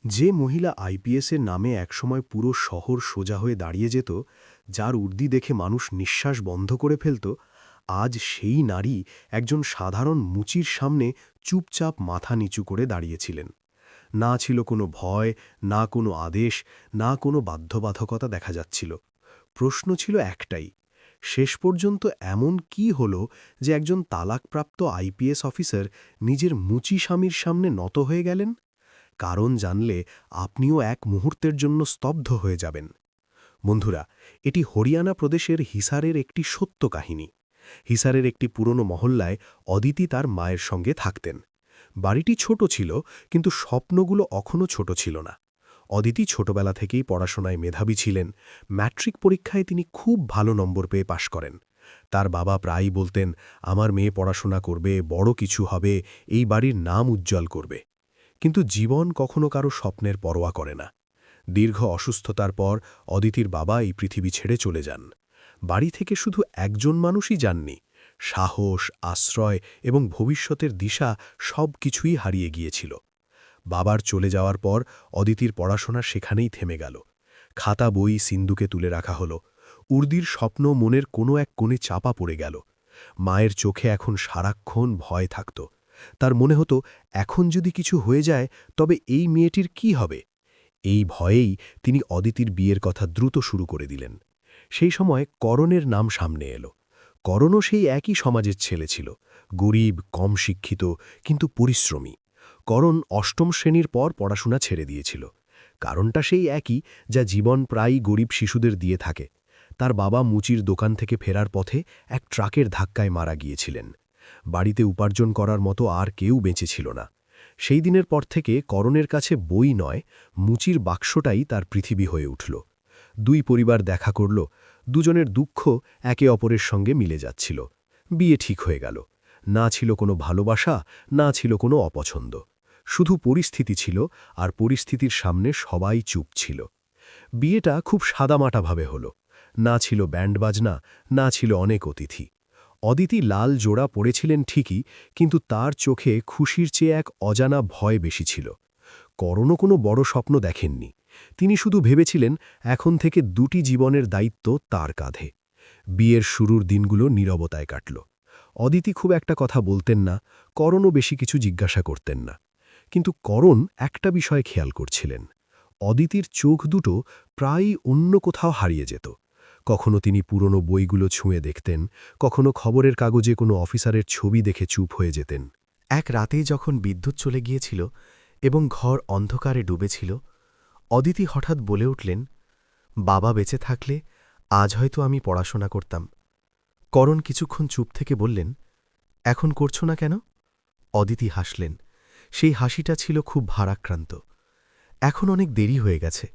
যে মহিলা আইপিএসের নামে একসময় পুরো শহর সোজা হয়ে দাঁড়িয়ে যেত, যার উর্দি দেখে মানুষ নিঃশ্বাস বন্ধ করে ফেলত, আজ সেই নারী একজন সাধারণ মুচির সামনে চুপচাপ মাথা নিচু করে দাঁড়িয়েছিলেন। না ছিল কোনো ভয়, না কোনো আদেশ, না কোনো বাধ্যবাধকতা দেখা যাচ্ছিল। প্রশ্ন ছিল একটাই, শেষ পর্যন্ত এমন কি হল যে একজন তালাকপ্রাপ্ত আইপিএস অফিসার নিজের মুচি স্বামীর সামনে নত হয়ে গেলেন? কারণ জানলে আপনিও এক মুহূর্তের জন্য স্তব্ধ হয়ে যাবেন। বন্ধুরা, এটি হরিয়ানা প্রদেশের হিসারের একটি সত্য কাহিনী। হিসারের একটি পুরনো মহল্লায় অদিতি তার মায়ের সঙ্গে থাকতেন। বাড়িটি ছোট ছিল, কিন্তু স্বপ্নগুলো এখনও ছোট ছিল না। অদিতি ছোটবেলা থেকেই পড়াশোনায় মেধাবী ছিলেন। ম্যাট্রিক পরীক্ষায় তিনি খুব ভালো নম্বর পেয়ে পাশ করেন। তার বাবা প্রায়ই বলতেন, আমার মেয়ে পড়াশোনা করবে, বড় কিছু হবে, এই বাড়ির নাম উজ্জ্বল করবে। কিন্তু জীবন কখনো কারো স্বপ্নের পরোয়া করে না। দীর্ঘ অসুস্থতার পর অদিতির বাবা এই পৃথিবী ছেড়ে চলে যান। বাড়ি থেকে শুধু একজন মানুষই যাননি, সাহস, আশ্রয় এবং ভবিষ্যতের দিশা সব কিছুই হারিয়ে গিয়েছিল। বাবার চলে যাওয়ার পর অদিতির পড়াশোনা সেখানেই থেমে গেল। খাতা বই সিন্ধুকে তুলে রাখা হলো। উর্দির স্বপ্ন মনের কোনো এক কোণে চাপা পড়ে গেল। মায়ের চোখে এখন সারাক্ষণ ভয় থাকত। তার মনে হতো, এখন যদি কিছু হয়ে যায় তবে এই মেয়েটির কি হবে? এই ভয়েই তিনি অদিতির বিয়ের কথা দ্রুত শুরু করে দিলেন। সেই সময় করণের নাম সামনে এলো। করণও সেই একই সমাজের ছেলে ছিল, গরিব, কম শিক্ষিত, কিন্তু পরিশ্রমী। করণ অষ্টম শ্রেণীর পর পড়াশোনা ছেড়ে দিয়েছিল। কারণটা সেই একই, যা জীবন প্রায়ই গরিব শিশুদের দিয়ে থাকে। তার বাবা মুচির দোকান থেকে ফেরার পথে এক ট্রাকের ধাক্কায় মারা গিয়েছিলেন। বাড়িতে উপার্জন করার মতো আর কেউ বেঁচে ছিল না। সেই দিনের পর থেকে করণের কাছে বই নয়, মুচির বাক্সটাই তার পৃথিবী হয়ে উঠল। দুই পরিবার দেখা করল, দুজনের দুঃখ একে অপরের সঙ্গে মিলে যাচ্ছিল। বিয়ে ঠিক হয়ে গেল। না ছিল কোনো ভালোবাসা, না ছিল কোনো অপছন্দ। শুধু পরিস্থিতি ছিল, আর পরিস্থিতির সামনে সবাই চুপ ছিল। বিয়েটা খুব সাদামাটাভাবে হল। না ছিল ব্যান্ডবাজনা, না ছিল অনেক অতিথি। অদিতি লাল জোড়া পড়েছিলেন ঠিকই, কিন্তু তার চোখে খুশির চেয়ে এক অজানা ভয় বেশি ছিল। করণও কোনো বড় স্বপ্ন দেখেননি। তিনি শুধু ভেবেছিলেন, এখন থেকে দুটি জীবনের দায়িত্ব তার কাঁধে। বিয়ের শুরুর দিনগুলো নীরবতায় কাটল। অদিতি খুব একটা কথা বলতেন না, করণও বেশি কিছু জিজ্ঞাসা করতেন না। কিন্তু করণ একটা বিষয়ে খেয়াল করছিলেন, অদিতির চোখ দুটো প্রায়ই অন্য কোথাও হারিয়ে যেত। কখনো তিনি পুরনো বইগুলো ছুঁয়ে দেখতেন, কখনো খবরের কাগজে কোনো অফিসারের ছবি দেখে চুপ হয়ে যেতেন। এক রাতে যখন বিদ্যুৎ চলে গিয়েছিল এবং ঘর অন্ধকারে ডুবেছিল, অদিতি হঠাৎ বলে উঠলেন, বাবা বেঁচে থাকলে আজ হয়তো আমি পড়াশোনা করতাম। করণ কিছুক্ষণ চুপ থেকে বললেন, এখন করছো না কেন? অদিতি হাসলেন। সেই হাসিটা ছিল খুব ভারাক্রান্ত। এখন অনেক দেরি হয়ে গেছে,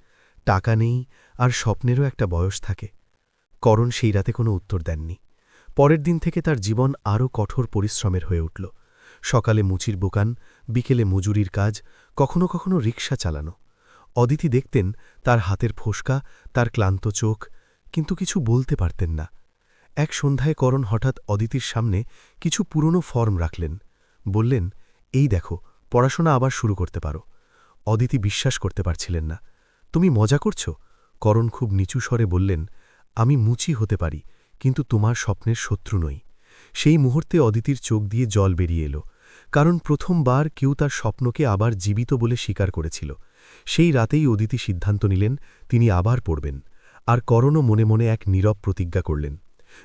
টাকা নেই, আর স্বপ্নেরও একটা বয়স থাকে। করণ সেই রাতে কোনো উত্তর দেননি। পরের দিন থেকে তার জীবন আরও কঠোর পরিশ্রমের হয়ে উঠল। সকালে মুচির দোকান, বিকেলে মজুরির কাজ, কখনো কখনো রিকশা চালানো। অদিতি দেখতেন তার হাতের ফোসকা, তার ক্লান্ত চোখ, কিন্তু কিছু বলতে পারতেন না। এক সন্ধ্যায় করণ হঠাৎ অদিতির সামনে কিছু পুরনো ফর্ম রাখলেন। বললেন, এই দেখো, পড়াশোনা আবার শুরু করতে পারো। অদিতি বিশ্বাস করতে পারছিলেন না। তুমি মজা করছ? করণ খুব নিচু স্বরে বললেন, আমি মুচি হতে পারি, কিন্তু তোমার স্বপ্নের শত্রু নই। সেই মুহূর্তে অদিতির চোখ দিয়ে জল বেরিয়ে এলো, কারণ প্রথমবার কেউ তার স্বপ্নকে আবার জীবিত বলে স্বীকার করেছিল। সেই রাতেই অদিতি সিদ্ধান্ত নিলেন, তিনি আবার পড়বেন। আর করণও মনে মনে এক নীরব প্রতিজ্ঞা করলেন,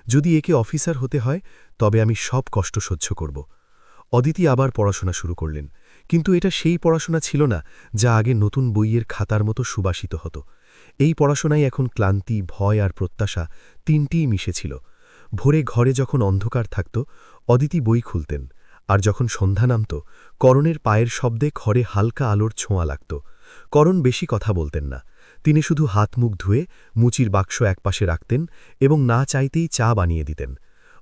যদি একে অফিসার হতে হয় তবে আমি সব কষ্ট সহ্য করব। অদিতি আবার পড়াশোনা শুরু করলেন, কিন্তু এটা সেই পড়াশোনা ছিল না যা আগে নতুন বইয়ের খাতার মতো সুবাসিত হতো। এই পড়াশোনায় এখন ক্লান্তি, ভয় আর প্রত্যাশা তিনটিই মিশেছিল। ভোরে ঘরে যখন অন্ধকার থাকত, অদিতি বই খুলতেন, আর যখন সন্ধ্যা নামত, করণের পায়ের শব্দে ঘরে হালকা আলোর ছোঁয়া লাগত। করণ বেশি কথা বলতেন না। তিনি শুধু হাত মুখ ধুয়ে মুচির বাক্স একপাশে রাখতেন এবং না চাইতেই চা বানিয়ে দিতেন।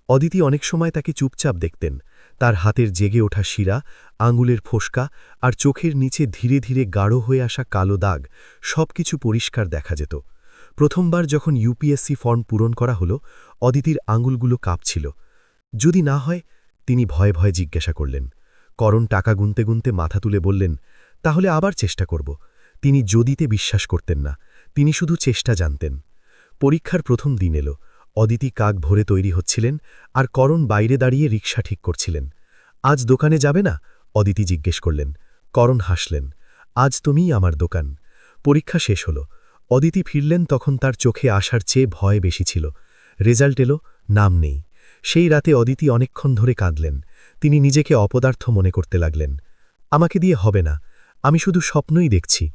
অদিতি অনেক সময় তাকে চুপচাপ দেখতেন। তার হাতের জেগে ওঠা শিরা, আঙুলের ফোসকা আর চোখের নিচে ধীরে ধীরে গাঢ় হয়ে আসা কালো দাগ সবকিছু পরিষ্কার দেখা যেত। প্রথমবার যখন ইউপিএসসি ফর্ম পূরণ করা হলো, অদিতির আঙুলগুলো কাঁপছিল। যদি না হয়? তিনি ভয়ে ভয়ে জিজ্ঞাসা করলেন। করণ টাকা গুনতে গুনতে মাথা তুলে বললেন, তাহলে আবার চেষ্টা করব। তিনি যদিতে বিশ্বাস করতেন না, তিনি শুধু চেষ্টা জানতেন। পরীক্ষার প্রথম দিন এলো। অদিতি কাক ভরে তৈরি হচ্ছিলেন, আর করণ বাইরে দাঁড়িয়ে রিকশা ঠিক করছিলেন। আজ দোকানে যাবে না? অদিতি জিজ্ঞেস করলেন। করণ হাসলেন। আজ তুমিই আমার দোকান। পরীক্ষা শেষ হল। অদিতি ফিরলেন, তখন তার চোখে আসার চেয়ে ভয় বেশি ছিল। রেজাল্ট এলো, নাম নেই। সেই রাতে অদিতি অনেকক্ষণ ধরে কাঁদলেন। তিনি নিজেকে অপদার্থ মনে করতে লাগলেন। আমাকে দিয়ে হবে না, আমি শুধু স্বপ্নই দেখছি।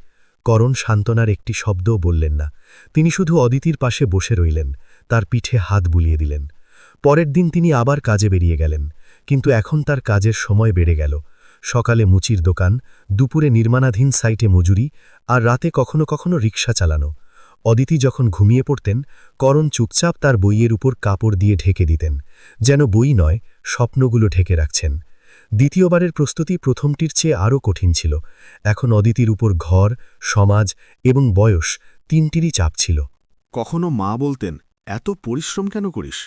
করণ সান্ত্বনার একটি শব্দও বললেন না। তিনি শুধু অদিতির পাশে বসে রইলেন, তার পিঠে হাত বুলিয়ে দিলেন। পরের দিন তিনি আবার কাজে বেরিয়ে গেলেন, কিন্তু এখন তার কাজের সময় বেড়ে গেল। সকালে মুচির দোকান, দুপুরে নির্মাণাধীন সাইটে মজুরি, আর রাতে কখনো কখনো রিকশা চালানো। অদিতি যখন ঘুমিয়ে পড়তেন, করণ চুপচাপ তার বইয়ের উপর কাপড় দিয়ে ঢেকে দিতেন, যেন বই নয়, স্বপ্নগুলো ঢেকে রাখছেন। দ্বিতীয়বারের প্রস্তুতি প্রথমটির চেয়ে আরও কঠিন ছিল। এখন অদিতির উপর ঘর, সমাজ এবং বয়স তিনটিরই চাপ ছিল। কখনো মা বলতেন, এত পরিশ্রম কেন করিস?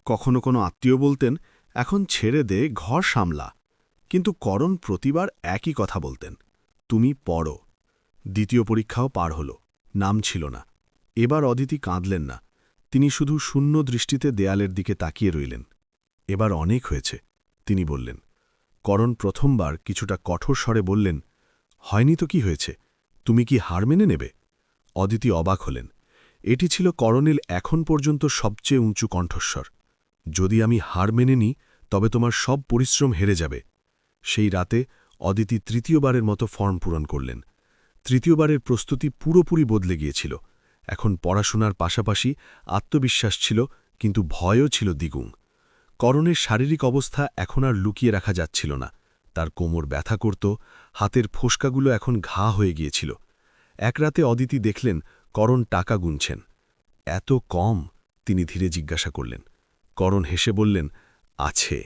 কখনো কোনো আত্মীয় বলতেন, এখন ছেড়ে দে, ঘর সামলা। কিন্তু করণ প্রতিবার একই কথা বলতেন, তুমি পড়ো। দ্বিতীয় পরীক্ষাও পার হল, নাম ছিল না। এবার অদিতি কাঁদলেন না, তিনি শুধু শূন্য দৃষ্টিতে দেয়ালের দিকে তাকিয়ে রইলেন। এবার অনেক হয়েছে, তিনি বললেন। করণ প্রথমবার কিছুটা কঠোর স্বরে বললেন, হয়নি তো কি হয়েছে, তুমি কি হার মেনে নেবে? অদিতি অবাক হলেন। এটি ছিল করণের এখন পর্যন্ত সবচেয়ে উঁচু কণ্ঠস্বর। যদি আমি হার মেনে নিই, তবে তোমার সব পরিশ্রম হেরে যাবে। সেই রাতে অদিতি তৃতীয়বারের মতো ফর্ম পূরণ করলেন। তৃতীয়বারের প্রস্তুতি পুরোপুরি বদলে গিয়েছিল। এখন পড়াশোনার পাশাপাশি আত্মবিশ্বাস ছিল, কিন্তু ভয়ও ছিল দ্বিগুণ। করণের শারীরিক অবস্থা এখন আর লুকিয়ে রাখা যাচ্ছিল না। তার কোমর ব্যথা করত, হাতের ফোসকাগুলো এখন ঘা হয়ে গিয়েছিল। এক রাতে অদিতি দেখলেন করণ টাকা গুনছেন। এত কম? তিনি ধীরে জিজ্ঞাসা করলেন। করণ হেসে বললেন, আছে।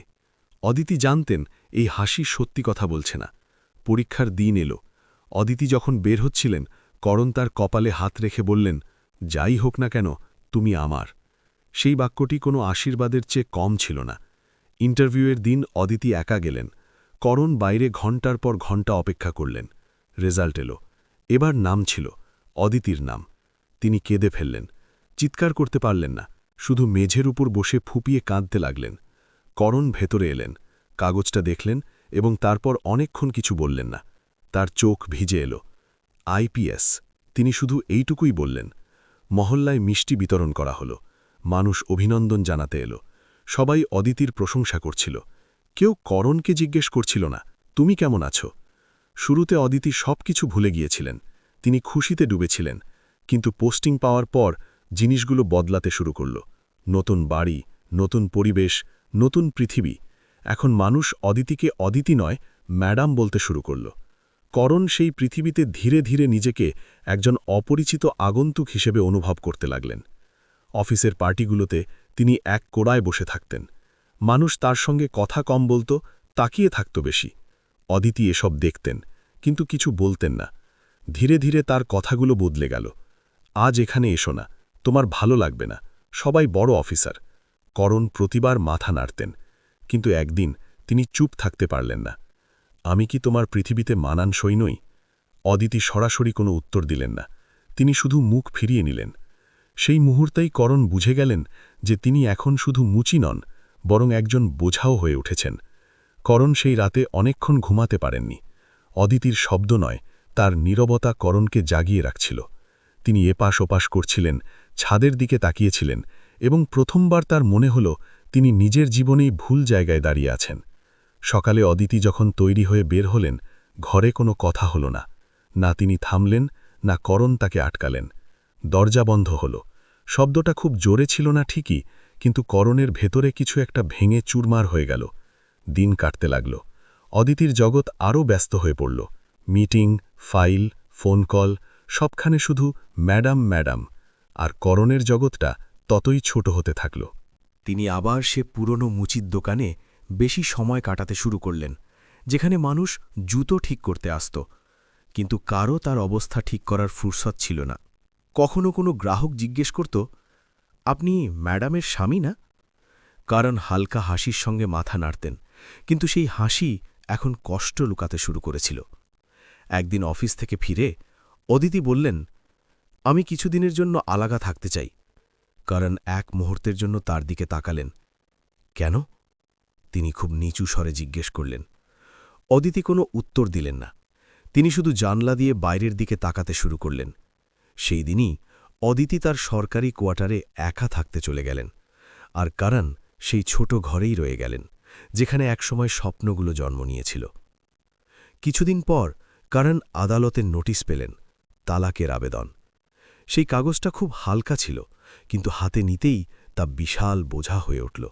অদিতি জানতেন এই হাসি সত্যি কথা বলছে না। পরীক্ষার দিন এলো। অদিতি যখন বের হচ্ছিলেন, করণ তার কপালে হাত রেখে বললেন, যাই হোক না কেন, তুমি আমার। সেই বাক্যটি কোনো আশীর্বাদের চেয়ে কম ছিল না। ইন্টারভিউয়ের দিন অদিতি একা গেলেন। করণ বাইরে ঘণ্টার পর ঘণ্টা অপেক্ষা করলেন। রেজাল্ট এলো। এবার নাম ছিল অদিতির নাম। তিনি কেঁদে ফেললেন। চিৎকার করতে পারলেন না, শুধু মেঝের উপর বসে ফুপিয়ে কাঁদতে লাগলেন। করণ ভেতরে এলেন, কাগজটা দেখলেন এবং তারপর অনেকক্ষণ কিছু বললেন না। তার চোখ ভিজে এলো। আইপিএস, তিনি শুধু এইটুকুই বললেন। মহল্লায় মিষ্টি বিতরণ করা হলো। মানুষ অভিনন্দন জানাতে এলো। সবাই অদিতির প্রশংসা করছিল। কেউ করণকে জিজ্ঞেস করছিল না, তুমি কেমন আছো? শুরুতে অদিতি সবকিছু ভুলে গিয়েছিলেন। তিনি খুশিতে ডুবেছিলেন। কিন্তু পোস্টিং পাওয়ার পর জিনিসগুলো বদলাতে শুরু করল। নতুন বাড়ি, নতুন পরিবেশ, নতুন পৃথিবী। এখন মানুষ অদিতিকে অদিতি নয়, ম্যাডাম বলতে শুরু করল। করণ সেই পৃথিবীতে ধীরে ধীরে নিজেকে একজন অপরিচিত আগন্তুক হিসেবে অনুভব করতে লাগলেন। অফিসের পার্টিগুলোতে তিনি এক কোড়ায় বসে থাকতেন। মানুষ তার সঙ্গে কথা কম বলত, তাকিয়ে থাকত বেশি। অদিতি এসব দেখতেন, কিন্তু কিছু বলতেন না। ধীরে ধীরে তার কথাগুলো বদলে গেল। আজ এখানে এসো না, তোমার ভালো লাগবে না, সবাই বড় অফিসার। করণ প্রতিবার মাথা নাড়তেন, কিন্তু একদিন তিনি চুপ থাকতে পারলেন না। আমি কি তোমার পৃথিবীতে মানানসই নই? অদিতি সরাসরি কোনো উত্তর দিলেন না, তিনি শুধু মুখ ফিরিয়ে নিলেন। সেই মুহূর্তেই করণ বুঝে গেলেন যে তিনি এখন শুধু মুচি নন, বরং একজন বোঝাও হয়ে উঠেছেন। করণ সেই রাতে অনেকক্ষণ ঘুমাতে পারেননি। অদিতির শব্দ নয়, তার নীরবতা করণকে জাগিয়ে রাখছিল। তিনি এপাশ ওপাশ করছিলেন, ছাদের দিকে তাকিয়েছিলেন, এবং প্রথমবার তার মনে হল তিনি নিজের জীবনেই ভুল জায়গায় দাঁড়িয়ে আছেন। সকালে অদিতি যখন তৈরি হয়ে বের হলেন, ঘরে কোনো কথা হল না। না তিনি থামলেন, না করণ তাকে আটকালেন। দরজা বন্ধ হল। শব্দটা খুব জোরে ছিল না ঠিকই, কিন্তু করণের ভেতরে কিছু একটা ভেঙে চুরমার হয়ে গেল। দিন কাটতে লাগল। অদিতির জগৎ আরও ব্যস্ত হয়ে পড়ল। মিটিং, ফাইল, ফোন কল, সবখানে শুধু ম্যাডাম ম্যাডাম। আর করণের জগৎটা ততই ছোট হতে থাকল। তিনি আবার সে পুরনো মুচির দোকানে বেশি সময় কাটাতে শুরু করলেন, যেখানে মানুষ জুতো ঠিক করতে আসত, কিন্তু কারও তার অবস্থা ঠিক করার ফুরসত ছিল না। কখনো কোনো গ্রাহক জিজ্ঞেস করত, আপনি ম্যাডামের স্বামী না? কারণ হালকা হাসির সঙ্গে মাথা নাড়তেন, কিন্তু সেই হাসি এখন কষ্ট লুকাতে শুরু করেছিল। একদিন অফিস থেকে ফিরে অদিতি বললেন, আমি কিছুদিনের জন্য আলাদা থাকতে চাই। কারণ এক মুহূর্তের জন্য তার দিকে তাকালেন। কেন? তিনি খুব নিচু স্বরে জিজ্ঞেস করলেন। অদিতি কোনো উত্তর দিলেন না। তিনি শুধু জানলা দিয়ে বাইরের দিকে তাকাতে শুরু করলেন। সেই দিনই অদিতি তার সরকারি কোয়ার্টারে একা থাকতে চলে গেলেন। আর কারণ সেই ছোট ঘরেই রয়ে গেলেন, যেখানে একসময় স্বপ্নগুলো জন্ম নিয়েছিল। কিছুদিন পর কারণ আদালতের নোটিশ পেলেন, তালাকের আবেদন। সেই কাগজটা খুব হালকা ছিল, কিন্তু হাতে নিতেই তা বিশাল বোঝা হয়ে উঠল।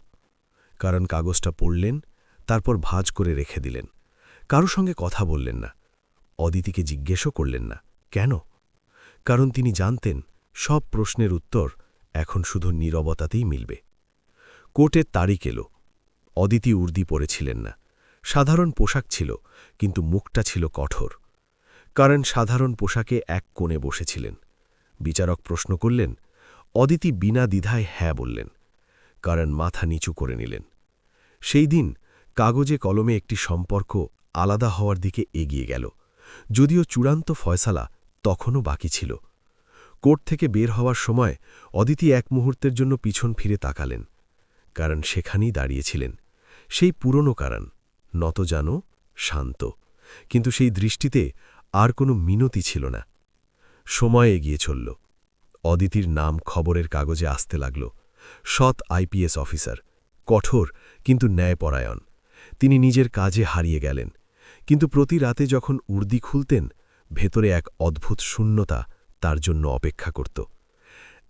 কারণ কাগজটা পড়লেন, তারপর ভাঁজ করে রেখে দিলেন। কারো সঙ্গে কথা বললেন না। অদিতিকে জিজ্ঞেসও করলেন না, কেন? কারণ তিনি জানতেন সব প্রশ্নের উত্তর এখন শুধু নীরবতাতেই মিলবে। কোর্টের তারিখ এলো। অদিতি উর্দি পরেছিলেন না। সাধারণ পোশাক ছিল, কিন্তু মুখটা ছিল কঠোর। কারণ সাধারণ পোশাকে এক কোণে বসেছিলেন। বিচারক প্রশ্ন করলেন। অদিতি বিনা দ্বিধায় হ্যাঁ বললেন। কারণ মাথা নিচু করে নিলেন। সেই দিন কাগজে কলমে একটি সম্পর্ক আলাদা হওয়ার দিকে এগিয়ে গেল, যদিও চূড়ান্ত ফয়সালা তখনও বাকি ছিল। কোর্ট থেকে বের হওয়ার সময় অদিতি এক মুহূর্তের জন্য পিছন ফিরে তাকালেন। কারণ সেখানেই দাঁড়িয়েছিলেন সেই পুরনো কারণ, নতজানো, শান্ত, কিন্তু সেই দৃষ্টিতে আর কোনো মিনতি ছিল না। সময় এগিয়ে চলল। অদিতির নাম খবরের কাগজে আসতে লাগল। সৎ আইপিএস অফিসার, কঠোর কিন্তু ন্যায়পরায়ণ। তিনি নিজের কাজে হারিয়ে গেলেন, কিন্তু প্রতি রাতে যখন উর্দি খুলতেন, ভেতরে এক অদ্ভুত শূন্যতা তার জন্য অপেক্ষা করত।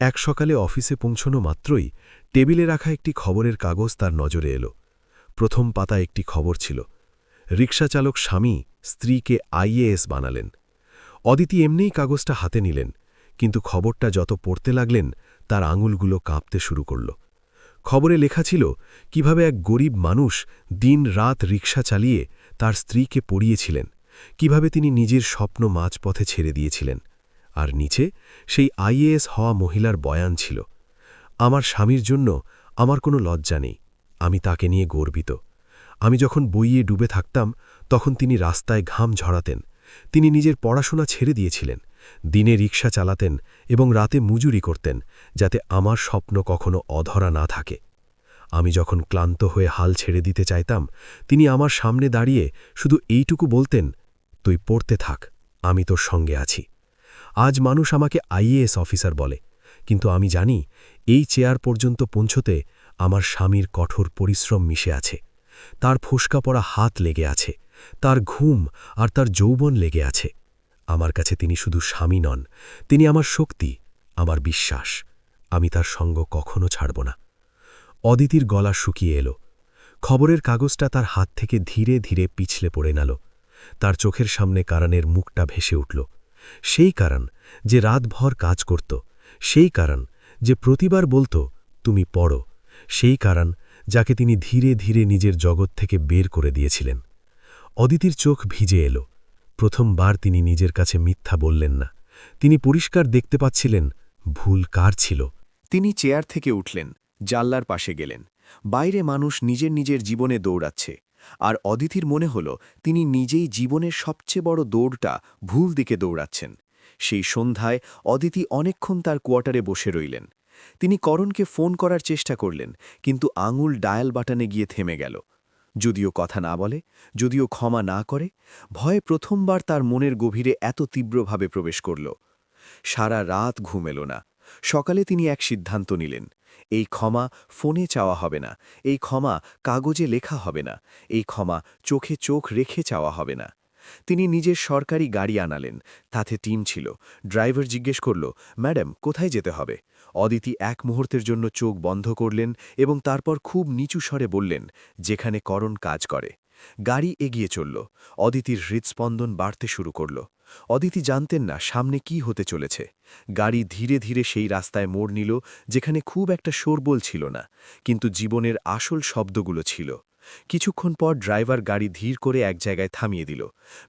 এক সকালে অফিসে পৌঁছনো মাত্রই টেবিলে রাখা একটি খবরের কাগজ তার নজরে এলো। প্রথম পাতা একটি খবর ছিল, রিকশাচালক স্বামী স্ত্রীকে আইএএস বানালেন। অদিতি এমনিই কাগজটা হাতে নিলেন, কিন্তু খবরটা যত পড়তে লাগলেন তার আঙুলগুলো কাঁপতে শুরু করল। খবরে লেখা ছিল কিভাবে এক গরিব মানুষ দিন রাত রিকশা চালিয়ে তার স্ত্রীকে পড়িয়েছিলেন, কিভাবে তিনি নিজের স্বপ্ন মাঝপথে ছেড়ে দিয়েছিলেন। আর নিচে সেই আইএএস হওয়া মহিলার বয়ান ছিল, আমার স্বামীর জন্য আমার কোনো লজ্জা নেই, আমি তাকে নিয়ে গর্বিত। আমি যখন বইয়ে ডুবে থাকতাম তখন তিনি রাস্তায় ঘাম ঝরাতেন। তিনি নিজের পড়াশোনা ছেড়ে দিয়েছিলেন, দিনে রিকশা চালাতেন এবং রাতে মজুরি করতেন, যাতে আমার স্বপ্ন কখনো অধরা না থাকে। আমি যখন ক্লান্ত হয়ে হাল ছেড়ে দিতে চাইতাম, তিনি আমার সামনে দাঁড়িয়ে শুধু এইটুকু বলতেন, তুই পড়তে থাক, আমি তোর সঙ্গে আছি। আজ মানুষ আমাকে আইএএস অফিসার বলে, কিন্তু আমি জানি এই চেয়ার পর্যন্ত পৌঁছতে আমার স্বামীর কঠোর পরিশ্রম মিশে আছে। তার ফোসকা পড়া হাত লেগে আছে, তার ঘুম আর তার যৌবন লেগে আছে। আমার কাছে তিনি শুধু স্বামী নন, তিনি আমার শক্তি, আমার বিশ্বাস। আমি তার সঙ্গ কখনো ছাড়ব না। অদিতির গলা শুকিয়ে এলো। খবরের কাগজটা তার হাত থেকে ধীরে ধীরে পিছলে পড়ে নাল। তার চোখের সামনে কারণের মুখটা ভেসে উঠল। সেই কারণ যে রাতভর কাজ করত, সেই কারণ যে প্রতিবার বলতো তুমি পড়ো, সেই কারণ যাকে তিনি ধীরে ধীরে নিজের জগৎ থেকে বের করে দিয়েছিলেন। অদিতির চোখ ভিজে এলো। প্রথমবার তিনি নিজের কাছে মিথ্যা বললেন না। তিনি পরিষ্কার দেখতে পাচ্ছিলেন ভুল কার ছিল। তিনি চেয়ার থেকে উঠলেন, জানলার পাশে গেলেন। বাইরে মানুষ নিজের নিজের জীবনে দৌড়াচ্ছে, আর অদিতির মনে হল তিনি নিজেই জীবনের সবচেয়ে বড় দৌড়টা ভুল দিকে দৌড়াচ্ছেন। সেই সন্ধ্যায় অদিতি অনেকক্ষণ তার কোয়ার্টারে বসে রইলেন। তিনি করণকে ফোন করার চেষ্টা করলেন, কিন্তু আঙুল ডায়াল বাটনে গিয়ে থেমে গেল। যদিও কথা না বলে, যদিও ক্ষমা না করে, ভয়ে প্রথমবার তার মনের গভীরে এত তীব্রভাবে প্রবেশ করল। সারা রাত ঘুম এল না। সকালে তিনি এক সিদ্ধান্ত নিলেন, এই ক্ষমা ফোনে চাওয়া হবে না, এই ক্ষমা কাগজে লেখা হবে না, এই ক্ষমা চোখে চোখ রেখে চাওয়া হবে না। তিনি নিজের সরকারি গাড়ি আনালেন, তাতে টিম ছিল। ড্রাইভার জিজ্ঞেস করল, ম্যাডাম কোথায় যেতে হবে? অদিতি এক মুহূর্তের জন্য চোখ বন্ধ করলেন এবং তারপর খুব নিচু স্বরে বললেন, যেখানে করণ কাজ করে। গাড়ি এগিয়ে চলল। অদিতির হৃৎস্পন্দন বাড়তে শুরু করল। অদিতি জানতেন না সামনে কি হতে চলেছে। গাড়ি ধীরে ধীরে সেই রাস্তায় মোড় নিল, যেখানে খুব একটা শোরগোল ছিল না, কিন্তু জীবনের আসল শব্দগুলো ছিল। কিছুক্ষণ পর ড্রাইভার গাড়ি ধীর করে এক জায়গায় থামিয়ে দিল।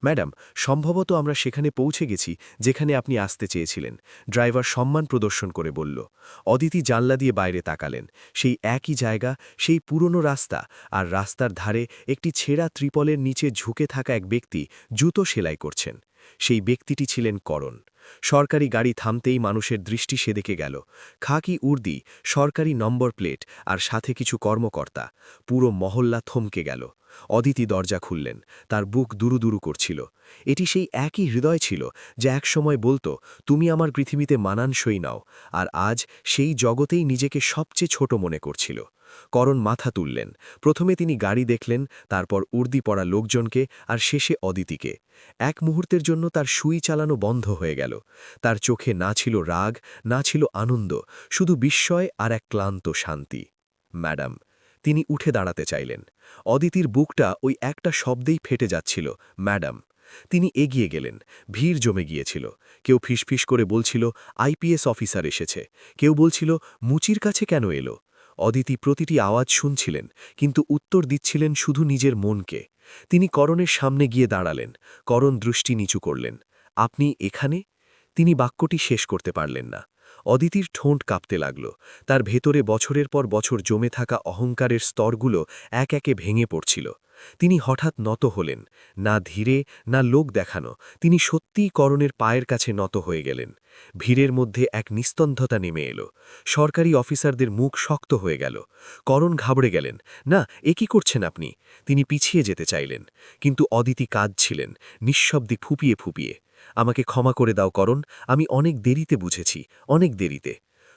ম্যাডাম, সম্ভবত আমরা সেখানে পৌঁছে গেছি যেখানে আপনি আসতে চেয়েছিলেন, ড্রাইভার সম্মান প্রদর্শন করে বলল। অদিতি জানলা দিয়ে বাইরে তাকালেন। সেই একই জায়গা, সেই পুরনো রাস্তা, আর রাস্তার ধারে একটি ছেঁড়া ত্রিপলের নিচে ঝুঁকে থাকা এক ব্যক্তি জুতো সেলাই করছেন। সেই ব্যক্তিটি ছিলেন করণ। সরকারি গাড়ি থামতেই মানুষের দৃষ্টি সেদিকে গেল। খাকি উর্দি, সরকারি নম্বর প্লেট আর সাথে কিছু কর্মকর্তা। পুরো মহল্লা থমকে গেল। অদিতি দরজা খুললেন। তার বুক দুরুদুরু করছিল। এটি সেই একই হৃদয় ছিল যা একসময় বলতো, তুমি আমার পৃথিবীতে মানানসই নাও, আর আজ সেই জগতেই নিজেকে সবচেয়ে ছোট মনে করছিল। করণ মাথা তুললেন। প্রথমে তিনি গাড়ি দেখলেন, তারপর উর্দি পরা লোকজনকে, আর শেষে অদিতিকে। এক মুহূর্তের জন্য তার সুই চালানো বন্ধ হয়ে গেল। তার চোখে না ছিল রাগ, না ছিল আনন্দ, শুধু বিস্ময় আর এক ক্লান্ত শান্তি। ম্যাডাম। তিনি উঠে দাঁড়াতে চাইলেন। অদিতির বুকটা ওই একটা শব্দেই ফেটে যাচ্ছিল, ম্যাডাম। তিনি এগিয়ে গেলেন। ভিড় জমে গিয়েছিল। কেউ ফিসফিস করে বলছিল, আইপিএস অফিসার এসেছে। কেউ বলছিল, মুচির কাছে কেন এলো? অদিতি প্রতিটি আওয়াজ শুনছিলেন, কিন্তু উত্তর দিচ্ছিলেন শুধু নিজের মনকে। তিনি করণের সামনে গিয়ে দাঁড়ালেন। করণ দৃষ্টি নিচু করলেন। আপনি এখানে? তিনি বাক্যটি শেষ করতে পারলেন না। অদিতির ঠোঁট কাঁপতে লাগল। তার ভেতরে বছরের পর বছর জমে থাকা অহংকারের স্তরগুলো এক একে ভেঙে পড়ছিল। তিনি হঠাৎ নত হলেন। না ধীরে, না লোক দেখানো, তিনি সত্যিই করণের পায়ের কাছে নত হয়ে গেলেন। ভিড়ের মধ্যে এক নিস্তব্ধতা নেমে এলো। সরকারি অফিসারদের মুখ শক্ত হয়ে গেল। করণ ঘাবড়ে গেলেন। না, এ কি করছেন আপনি? তিনি পিছিয়ে যেতে চাইলেন। কিন্তু অদিতি কাঁদছিলেন, নিঃশব্দে ফুপিয়ে ফুপিয়ে। আমাকে ক্ষমা করে দাও করণ, আমি অনেক দেরিতে বুঝেছি, অনেক দেরিতে।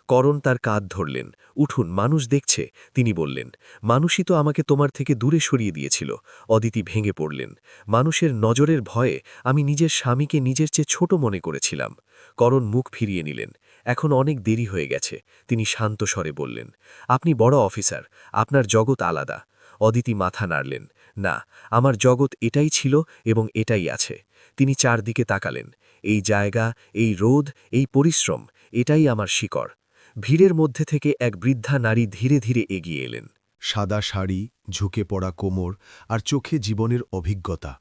করণ তার কাঁধ ধরলেন। উঠুন, মানুষ দেখছে, তিনি বললেন। মানুষই তো আমাকে তোমার থেকে দূরে সরিয়ে দিয়েছিল। অদিতি ভেঙে পড়লেন। মানুষের নজরের ভয়ে আমি নিজের স্বামীকে নিজের চেয়ে ছোট মনে করেছিলাম। করণ মুখ ফিরিয়ে নিলেন। এখন অনেক দেরি হয়ে গেছে, তিনি শান্ত স্বরে বললেন। আপনি বড় অফিসার, আপনার জগৎ আলাদা। অদিতি মাথা নাড়লেন। না, আমার জগৎ এটাই ছিল এবং এটাই আছে। তিনি চারদিকে তাকালেন। এই জায়গা, এই রোদ, এই পরিশ্রম, এটাই আমার শিকড়। ভিড়ের মধ্যে থেকে এক বৃদ্ধা নারী ধীরে ধীরে এগিয়ে এলেন। সাদা শাড়ি, ঝুঁকে পড়া কোমর আর চোখে জীবনের অভিজ্ঞতা।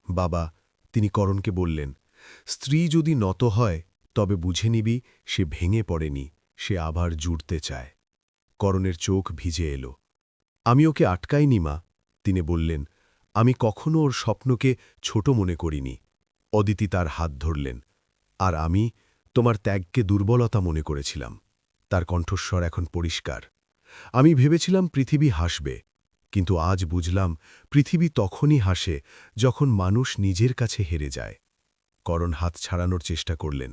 বাবা, তিনি করণকে বললেন, স্ত্রী যদি নত হয় তবে বুঝে নিবি সে ভেঙে পড়েনি, সে আবার জুড়তে চায়। করণের চোখ ভিজে এলো। আমি ওকে আটকাইনি মা, তিনি বললেন। আমি কখনো ওর স্বপ্নকে ছোট মনে করিনি। অদিতি তার হাত ধরলেন। আর আমি তোমার ত্যাগকে দুর্বলতা মনে করেছিলাম। তার কণ্ঠস্বর এখন পরিষ্কার। আমি ভেবেছিলাম পৃথিবী হাসবে, কিন্তু আজ বুঝলাম পৃথিবী তখনই হাসে যখন মানুষ নিজের কাছে হেরে যায়। করণ হাত ছাড়ানোর চেষ্টা করলেন।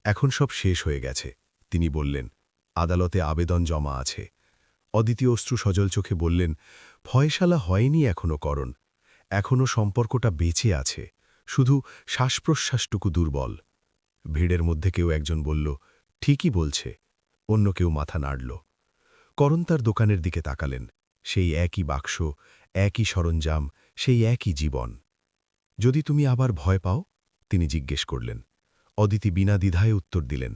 এখন সব শেষ হয়ে গেছে, তিনি বললেন। আদালতে আবেদন জমা আছে। অদিতি অশ্রু সজল চোখে বললেন, ফয়সালা হয়নি এখনো করণ। এখনো সম্পর্কটা বেঁচে আছে, শুধু শ্বাসপ্রশ্বাসটুকু দুর্বল। ভিড়ের মধ্যে কেউ একজন বলল, ঠিকই বলছে। অন্য কেউ মাথা নাড়ল। করণ তার দোকানের দিকে তাকালেন। সেই একই বাক্স, একই সরঞ্জাম, সেই একই জীবন। যদি তুমি আবার ভয় পাও, তিনি জিজ্ঞেস করলেন। অদিতি বিনা দ্বিধায় উত্তর দিলেন,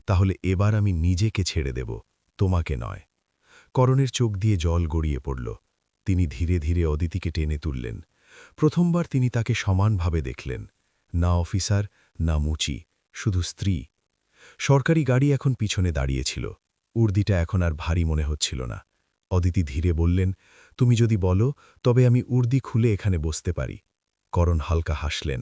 তাহলে এবার আমি নিজেকে ছেড়ে দেব, তোমাকে নয়। করণের চোখ দিয়ে জল গড়িয়ে পড়ল। তিনি ধীরে ধীরে অদিতিকে টেনে তুললেন। প্রথমবার তিনি তাকে সমানভাবে দেখলেন। না অফিসার, না মুচি, শুধু স্ত্রী। সরকারি গাড়ি এখন পিছনে দাঁড়িয়েছিল। উর্দিটা এখন আর ভারী মনে হচ্ছিল না। অদিতি ধীরে বললেন, তুমি যদি বলো তবে আমি উর্দি খুলে এখানে বসতে পারি। করণ হালকা হাসলেন।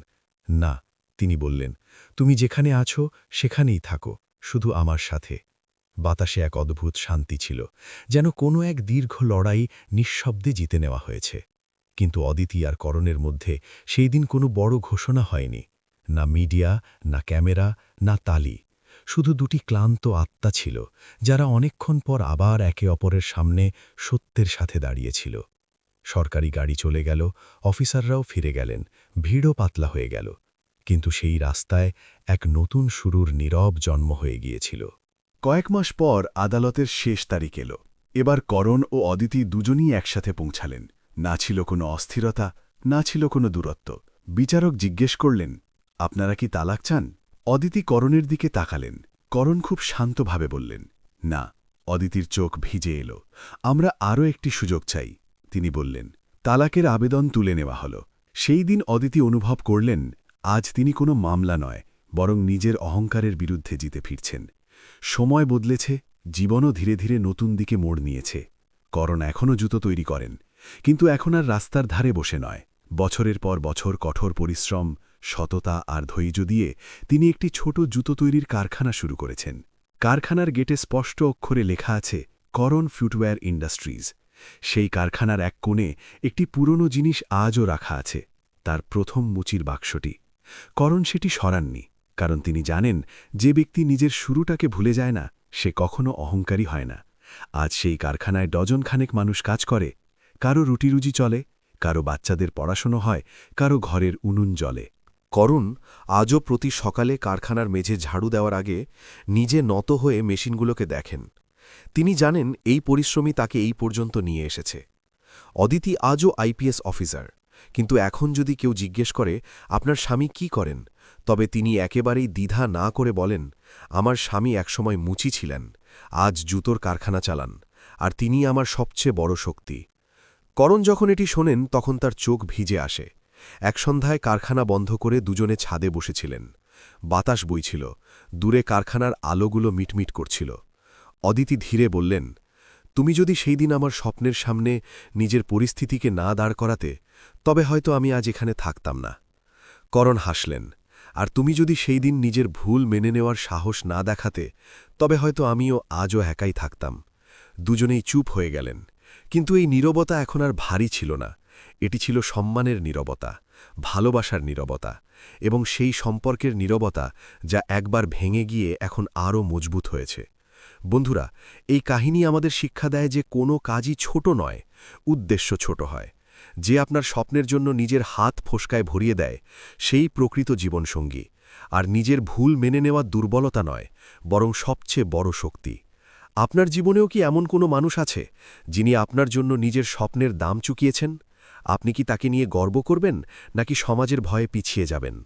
না, তিনি বললেন, তুমি যেখানে আছো সেখানেই থাকো, শুধু আমার সাথে। বাতাসে এক অদ্ভুত শান্তি ছিল, যেন কোনো এক দীর্ঘ লড়াই নিঃশব্দে জিতে নেওয়া হয়েছে। কিন্তু অদিতি আর করণের মধ্যে সেই দিন কোনো বড় ঘোষণা হয়নি। না মিডিয়া, না ক্যামেরা, না তালি। শুধু দুটি ক্লান্ত আত্মা ছিল, যারা অনেকক্ষণ পর আবার একে অপরের সামনে সত্যের সাথে দাঁড়িয়েছিল। সরকারি গাড়ি চলে গেল, অফিসাররাও ফিরে গেলেন, ভিড়ও পাতলা হয়ে গেল। কিন্তু সেই রাস্তায় এক নতুন শুরুর নীরব জন্ম হয়ে গিয়েছিল। কয়েক মাস পর আদালতের শেষ তারিখ এলো। এবার করণ ও অদিতি দুজনই একসাথে পৌঁছালেন। না ছিল কোনো অস্থিরতা, না ছিল কোনো দূরত্ব। বিচারক জিজ্ঞেস করলেন, আপনারা কি তালাক চান? অদিতি করণের দিকে তাকালেন। করণ খুব শান্তভাবে বললেন, না। অদিতির চোখ ভিজে এলো। আমরা আরও একটি সুযোগ চাই, তিনি বললেন। তালাকের আবেদন তুলে নেওয়া হল। সেই দিন অদিতি অনুভব করলেন, আজ তিনি কোনো মামলা নয়, বরং নিজের অহংকারের বিরুদ্ধে জিতে ফিরছেন। সময় বদলেছে, জীবনও ধীরে ধীরে নতুন দিকে মোড় নিয়েছে। করণ এখনও জুতো তৈরি করেন, কিন্তু এখন আর রাস্তার ধারে বসে নয়। বছরের পর বছর কঠোর পরিশ্রম, সততা আর ধৈর্য দিয়ে তিনি একটি ছোট জুতো তৈরির কারখানা শুরু করেছেন। কারখানার গেটে স্পষ্ট অক্ষরে লেখা আছে করণ ফুটওয়্যার ইন্ডাস্ট্রিজ। সেই কারখানার এক কোণে একটি পুরনো জিনিস আজও রাখা আছে, তার প্রথম মুচির বাক্সটি। করণ সেটি সরাননি, কারণ তিনি জানেন যে ব্যক্তি নিজের শুরুটাকে ভুলে যায় না সে কখনো অহংকারী হয় না। আজ সেই কারখানায় ডজনখানেক মানুষ কাজ করে, কারো রুটিরুজি চলে, কারো বাচ্চাদের পড়াশোনা হয়, কারো ঘরের উনুন জ্বলে। করণ আজও প্রতি সকালে কারখানার মেঝে ঝাড়ু দেওয়ার আগে নিজে নত হয়ে মেশিনগুলোকে দেখেন। তিনি জানেন এই পরিশ্রমই তাকে এই পর্যন্ত নিয়ে এসেছে। অদিতি আজও আইপিএস অফিসার, কিন্তু এখন যদি কেউ জিজ্ঞেস করে আপনার স্বামী কি করেন, তবে তিনি একেবারেই দ্বিধা না করে বলেন, আমার স্বামী একসময় মুচি ছিলেন, আজ জুতোর কারখানা চালান, আর তিনি আমার সবচেয়ে বড় শক্তি। করণ যখন এটি শোনেন তখন তার চোখ ভিজে আসে। এক সন্ধ্যায় কারখানা বন্ধ করে দুজনে ছাদে বসেছিলেন। বাতাস বইছিল, দূরে কারখানার আলোগুলো মিটমিট করছিল। অদিতি ধীরে বললেন, তুমি যদি সেই দিন আমার স্বপ্নের সামনে নিজের পরিস্থিতিকে না দাঁড় করাতে, তবে হয়তো আমি আজ এখানে থাকতাম না। করণ হাসলেন, আর তুমি যদি সেই দিন নিজের ভুল মেনে নেওয়ার সাহস না দেখাতে, তবে হয়তো আমিও আজও একাই থাকতাম। দুজনেই চুপ হয়ে গেলেন, কিন্তু এই নীরবতা এখন আর ভারী ছিল না। এটি ছিল সম্মানের নীরবতা, ভালোবাসার নীরবতা, এবং সেই সম্পর্কের নীরবতা যা একবার ভেঙে গিয়ে এখন আরও মজবুত হয়েছে। বন্ধুরা, এই কাহিনী আমাদের শিক্ষা দেয় যে কোনো কাজই ছোট নয়, উদ্দেশ্য ছোট হয়। যে আপনার স্বপ্নের জন্য নিজের হাত ফোসকায় ভরিয়ে দেয়, সেই প্রকৃত জীবনসঙ্গী। আর নিজের ভুল মেনে নেওয়া দুর্বলতা নয়, বরং সবচেয়ে বড় শক্তি। আপনার জীবনেও কি এমন কোনো মানুষ আছে যিনি আপনার জন্য নিজের স্বপ্নের দাম চুকিয়েছেন? আপনি কি তাকে নিয়ে গর্ব করবেন, নাকি সমাজের ভয়ে পিছিয়ে যাবেন?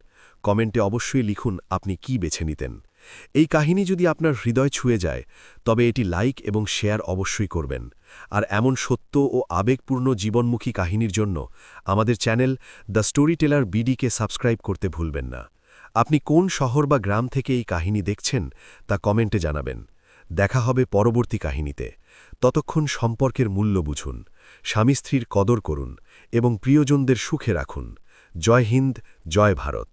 কমেন্টে অবশ্যই লিখুন আপনি কি বেছে নিতেন। এই কাহিনী যদি আপনার হৃদয় ছুঁয়ে যায়, তবে এটি লাইক এবং শেয়ার অবশ্যই করবেন। আর এমন সত্য ও আবেগপূর্ণ জীবনমুখী কাহিনীর জন্য আমাদের চ্যানেল দ্য স্টোরি টেলার বিডিকে সাবস্ক্রাইব করতে ভুলবেন না। আপনি কোন শহর বা গ্রাম থেকে এই কাহিনী দেখছেন তা কমেন্টে জানাবেন। দেখা হবে পরবর্তী কাহিনীতে। ততক্ষণ সম্পর্কের মূল্য বুঝুন, স্বামী স্ত্রীর কদর করুন এবং প্রিয়জনদের সুখে রাখুন। জয় হিন্দ, জয় ভারত।